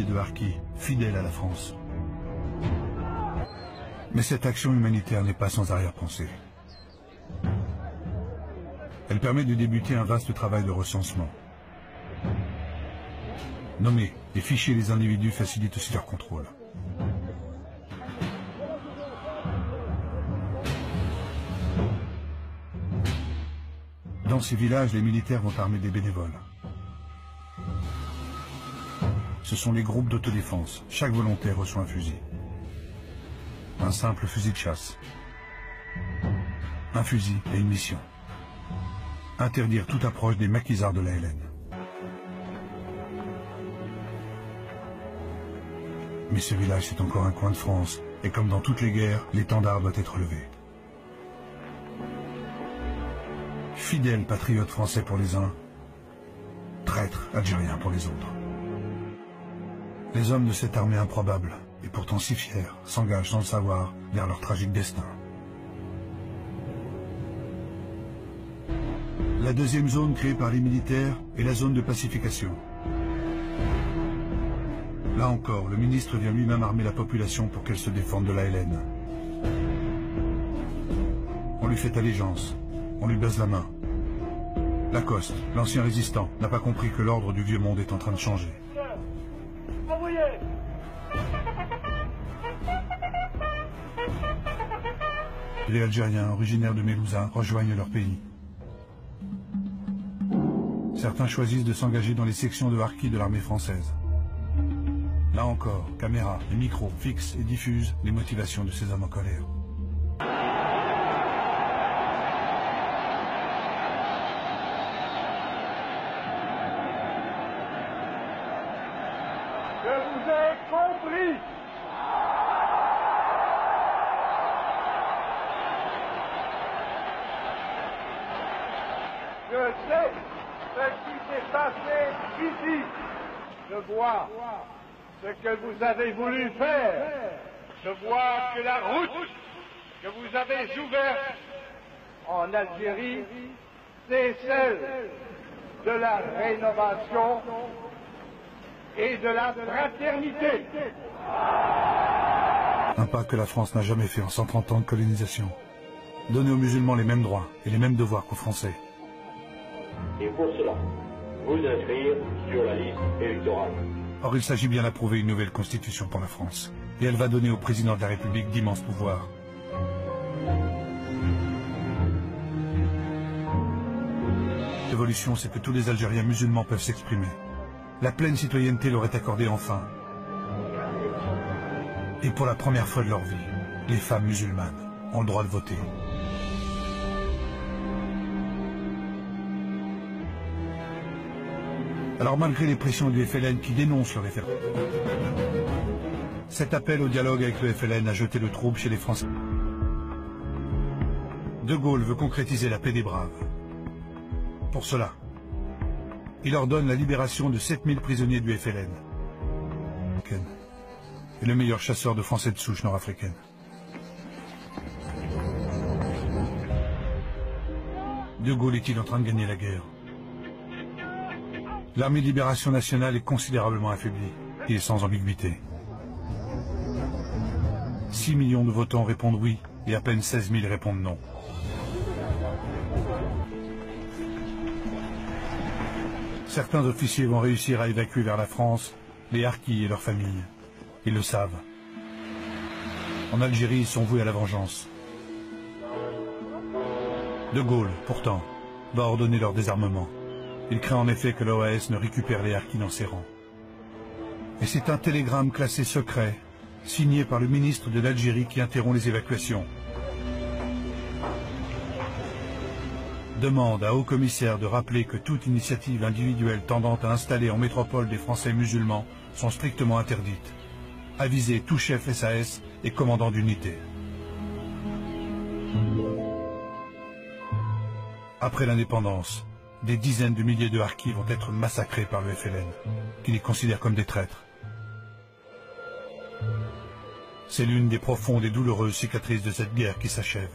milliers de Harkis, fidèles à la France. Mais cette action humanitaire n'est pas sans arrière-pensée. Elle permet de débuter un vaste travail de recensement. Nommer et ficher les individus facilite aussi leur contrôle. Dans ces villages, les militaires vont armer des bénévoles. Ce sont les groupes d'autodéfense. Chaque volontaire reçoit un fusil. Un simple fusil de chasse. Un fusil et une mission. Interdire toute approche des maquisards de la LN. Mais ce village, c'est encore un coin de France. Et comme dans toutes les guerres, l'étendard doit être levé. Fidèles patriotes français pour les uns, traîtres algériens pour les autres. Les hommes de cette armée improbable, et pourtant si fiers, s'engagent sans le savoir vers leur tragique destin. La deuxième zone créée par les militaires est la zone de pacification. Là encore, le ministre vient lui-même armer la population pour qu'elle se défende de la LN. On lui fait allégeance, on lui baise la main. Lacoste, l'ancien résistant, n'a pas compris que l'ordre du vieux monde est en train de changer. Les Algériens, originaires de Mélouza, rejoignent leur pays. Certains choisissent de s'engager dans les sections de Harkis de l'armée française. Là encore, caméras et micros fixent et diffusent les motivations de ces hommes en colère. Je vous ai compris. Je sais ce qui s'est passé ici. Je vois ce que vous avez voulu faire. Je vois que la route que vous avez ouverte en Algérie, c'est celle de la rénovation et de la fraternité. Un pas que la France n'a jamais fait en 130 ans de colonisation. Donner aux musulmans les mêmes droits et les mêmes devoirs qu'aux Français. Et pour cela, vous inscrire sur la liste électorale. Or, il s'agit bien d'approuver une nouvelle constitution pour la France. Et elle va donner au président de la République d'immenses pouvoirs. L'évolution, c'est que tous les Algériens musulmans peuvent s'exprimer. La pleine citoyenneté leur est accordée enfin. Et pour la première fois de leur vie, les femmes musulmanes ont le droit de voter. Alors malgré les pressions du FLN qui dénoncent le référendum, cet appel au dialogue avec le FLN a jeté le trouble chez les Français. De Gaulle veut concrétiser la paix des braves. Pour cela, il ordonne la libération de 7000 prisonniers du FLN. Et le meilleur chasseur de Français de souche nord-africaine. De Gaulle est-il en train de gagner la guerre? L'armée de libération nationale est considérablement affaiblie. Il est sans ambiguïté. 6 millions de votants répondent oui et à peine 16 000 répondent non. Certains officiers vont réussir à évacuer vers la France les Harkis et leurs familles. Ils le savent. En Algérie, ils sont voués à la vengeance. De Gaulle, pourtant, va ordonner leur désarmement. Il craint en effet que l'OAS ne récupère les Harkis dans ses rangs. Et c'est un télégramme classé secret, signé par le ministre de l'Algérie qui interrompt les évacuations. Demande à haut-commissaire de rappeler que toute initiative individuelle tendant à installer en métropole des Français musulmans sont strictement interdites. Aviser tout chef SAS et commandant d'unité. Après l'indépendance, des dizaines de milliers de Harkis vont être massacrés par le FLN, qui les considère comme des traîtres. C'est l'une des profondes et douloureuses cicatrices de cette guerre qui s'achève.